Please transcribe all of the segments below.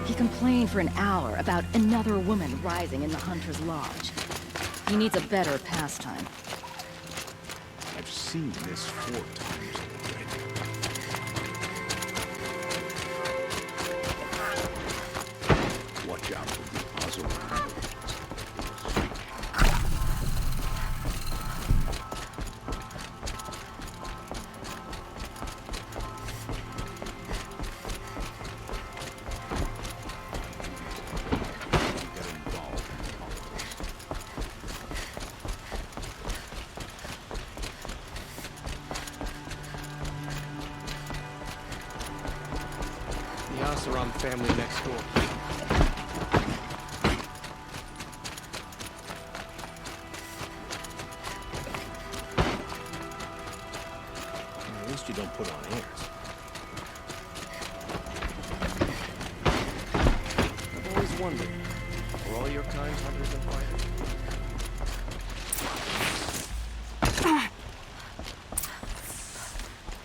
He complained for an hour about another woman rising in the Hunter's Lodge. He needs a better pastime. I've seen this 4 times already. Watch out for the Ozoran. Family next door. At least you don't put on airs. I've always wondered, are all your kind hunters and fighters?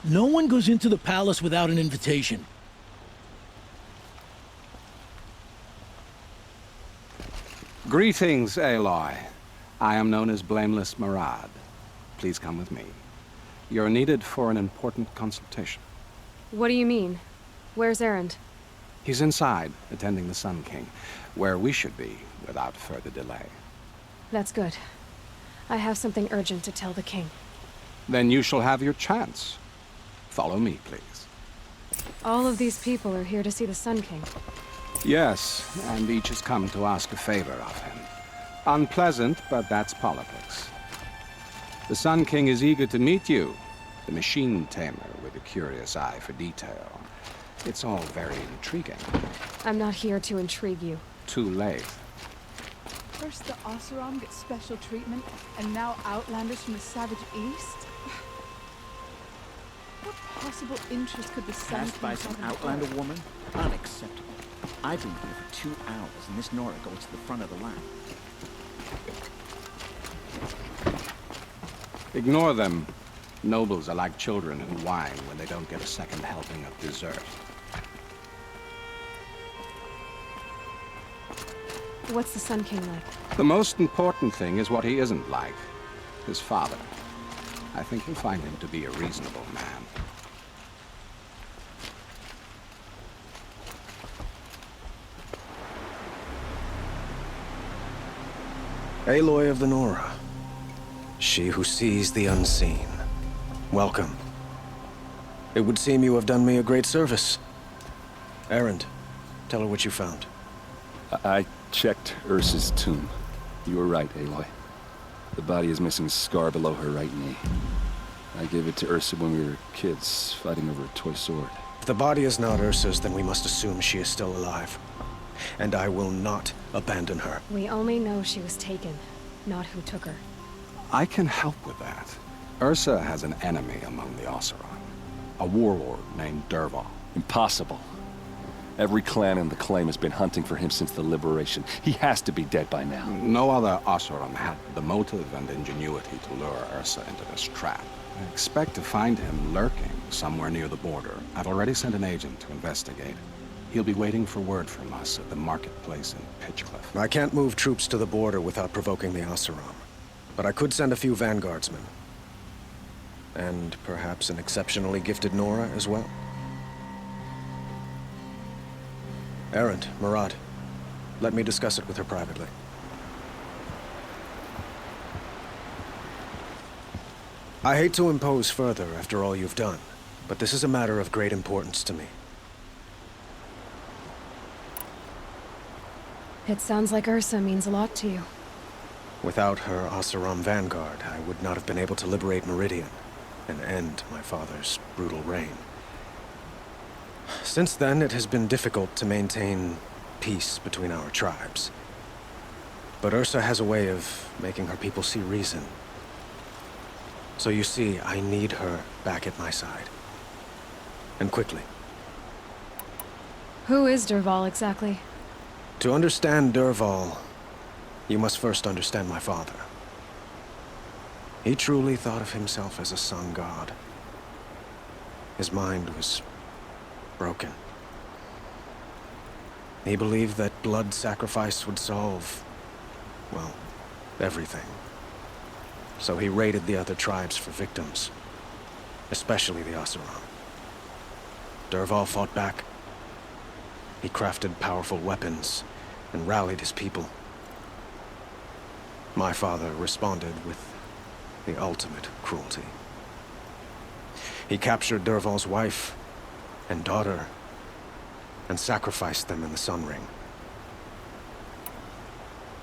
No one goes into the palace without an invitation. Greetings, Aloy. I am known as Blameless Murad. Please come with me. You're needed for an important consultation. What do you mean? Where's Erend? He's inside, attending the Sun King, where we should be without further delay. That's good. I have something urgent to tell the king. Then you shall have your chance. Follow me, please. All of these people are here to see the Sun King. Yes, and each has come to ask a favor of him. Unpleasant, but that's politics. The Sun King is eager to meet you, the machine tamer with a curious eye for detail. It's all very intriguing. I'm not here to intrigue you. Too late. First the Oseram get special treatment, and now Outlanders from the Savage East? What possible interest could the Sun Passed by some Outlander woman? Unacceptable. I've been here for 2 hours, and this Nora goes to the front of the line. Ignore them. Nobles are like children who whine when they don't get a second helping of dessert. What's the Sun King like? The most important thing is what he isn't like. His father. I think you'll find him to be a reasonable man. Aloy of the Nora. She who sees the unseen. Welcome. It would seem you have done me a great service. Erend, tell her what you found. I checked Ursa's tomb. You were right, Aloy. The body is missing a scar below her right knee. I gave it to Ursa when we were kids, fighting over a toy sword. If the body is not Ursa's, then we must assume she is still alive. And I will not abandon her. We only know she was taken, not who took her. I can help with that. Ursa has an enemy among the Oseram. A warlord named Dervahl. Impossible. Every clan in the claim has been hunting for him since the liberation. He has to be dead by now. No other Oseram had the motive and ingenuity to lure Ursa into this trap. I expect to find him lurking somewhere near the border. I've already sent an agent to investigate. He'll be waiting for word from us at the marketplace in Pitchcliff. I can't move troops to the border without provoking the Oseram. But I could send a few vanguardsmen. And perhaps an exceptionally gifted Nora as well. Erend, Murad, let me discuss it with her privately. I hate to impose further after all you've done, but this is a matter of great importance to me. It sounds like Ursa means a lot to you. Without her Oseram vanguard, I would not have been able to liberate Meridian and end my father's brutal reign. Since then, it has been difficult to maintain peace between our tribes. But Ursa has a way of making her people see reason. So you see, I need her back at my side. And quickly. Who is Dervahl exactly? To understand Dervahl, you must first understand my father. He truly thought of himself as a sun god. His mind was broken. He believed that blood sacrifice would solve, well, everything. So he raided the other tribes for victims, especially the Oseram. Dervahl fought back. He crafted powerful weapons and rallied his people. My father responded with the ultimate cruelty. He captured Dervahl's wife and daughter and sacrificed them in the Sun Ring.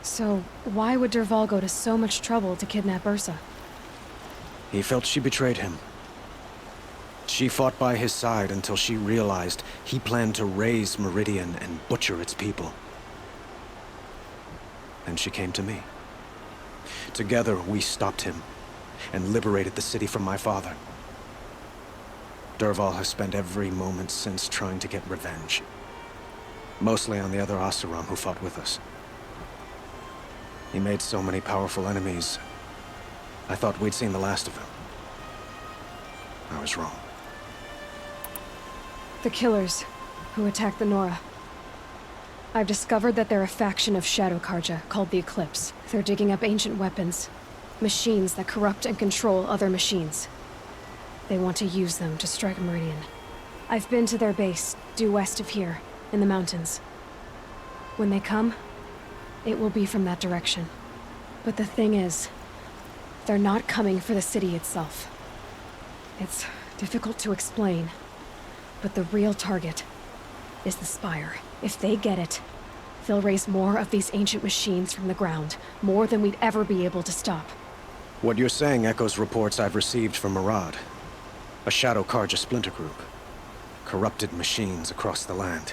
So, why would Dervahl go to so much trouble to kidnap Ursa? He felt she betrayed him. She fought by his side until she realized he planned to raise Meridian and butcher its people. Then she came to me. Together, we stopped him and liberated the city from my father. Dervahl has spent every moment since trying to get revenge. Mostly on the other Oseram who fought with us. He made so many powerful enemies, I thought we'd seen the last of them. I was wrong. The killers who attacked the Nora. I've discovered that they're a faction of Shadow Karja called the Eclipse. They're digging up ancient weapons, machines that corrupt and control other machines. They want to use them to strike Meridian. I've been to their base, due west of here, in the mountains. When they come, it will be from that direction. But the thing is, they're not coming for the city itself. It's difficult to explain, but the real target is the Spire. If they get it, they'll raise more of these ancient machines from the ground, more than we'd ever be able to stop. What you're saying echoes reports I've received from Murad, a Shadow Karja splinter group. Corrupted machines across the land.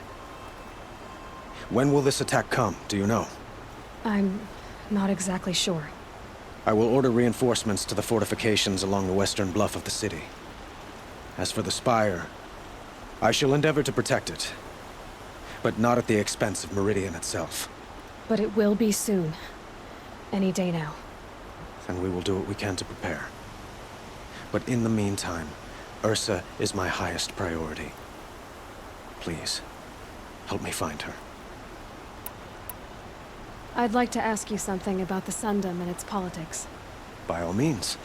When will this attack come, do you know? I'm not exactly sure. I will order reinforcements to the fortifications along the western bluff of the city. As for the Spire, I shall endeavor to protect it, but not at the expense of Meridian itself. But it will be soon. Any day now. And we will do what we can to prepare. But in the meantime, Ursa is my highest priority. Please, help me find her. I'd like to ask you something about the Sundom and its politics. By all means.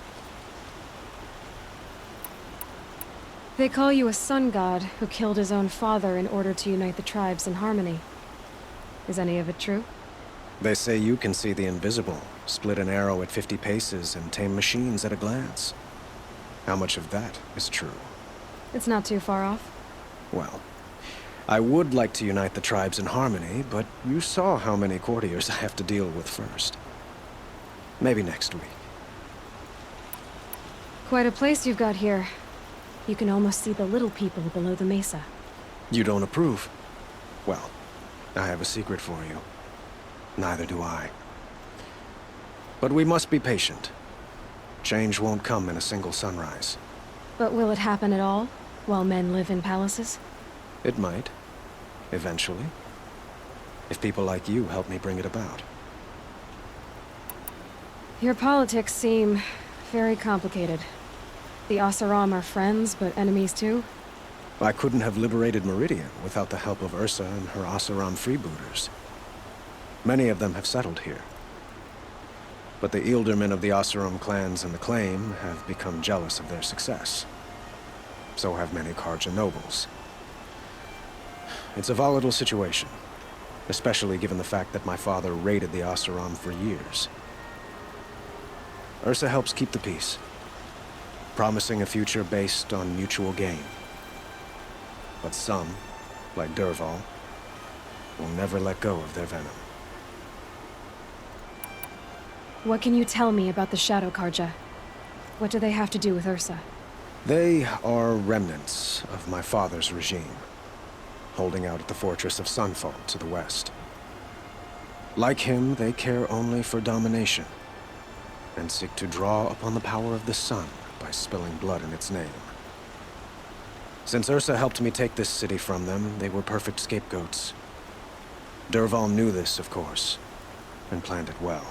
They call you a sun god who killed his own father in order to unite the tribes in harmony. Is any of it true? They say you can see the invisible, split an arrow at 50 paces, and tame machines at a glance. How much of that is true? It's not too far off. Well, I would like to unite the tribes in harmony, but you saw how many courtiers I have to deal with first. Maybe next week. Quite a place you've got here. You can almost see the little people below the mesa. You don't approve? Well, I have a secret for you. Neither do I. But we must be patient. Change won't come in a single sunrise. But will it happen at all, while men live in palaces? It might. Eventually. If people like you help me bring it about. Your politics seem very complicated. The Oseram are friends, but enemies too? I couldn't have liberated Meridian without the help of Ursa and her Oseram freebooters. Many of them have settled here. But the Ealdormen of the Oseram clans and the Claim have become jealous of their success. So have many Karja nobles. It's a volatile situation, especially given the fact that my father raided the Oseram for years. Ursa helps keep the peace, promising a future based on mutual gain. But some, like Dervahl, will never let go of their venom. What can you tell me about the Shadow Karja? What do they have to do with Ursa? They are remnants of my father's regime. holding out at the fortress of Sunfall to the west. Like him, they care only for domination, and seek to draw upon the power of the sun by spilling blood in its name. Since Ursa helped me take this city from them, they were perfect scapegoats. Dervahl knew this, of course, and planned it well.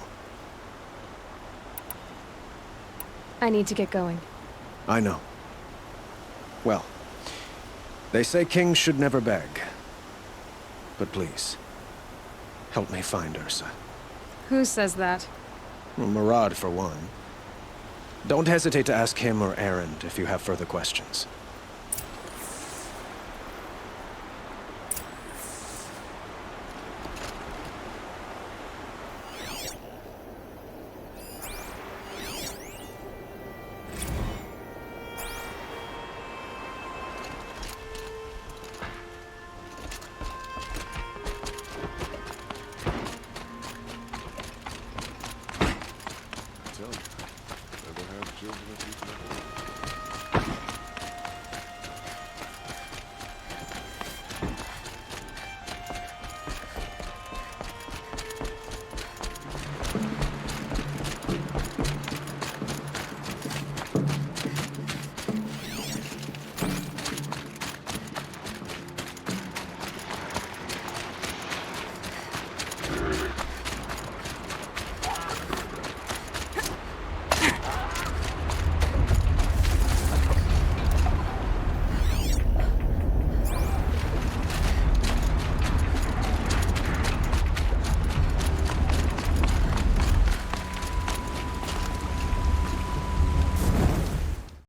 I need to get going. I know. Well, they say kings should never beg. But please, help me find Ursa. Who says that? Well, Murad, for one. Don't hesitate to ask him or Erend if you have further questions. Tell you, ever have children of your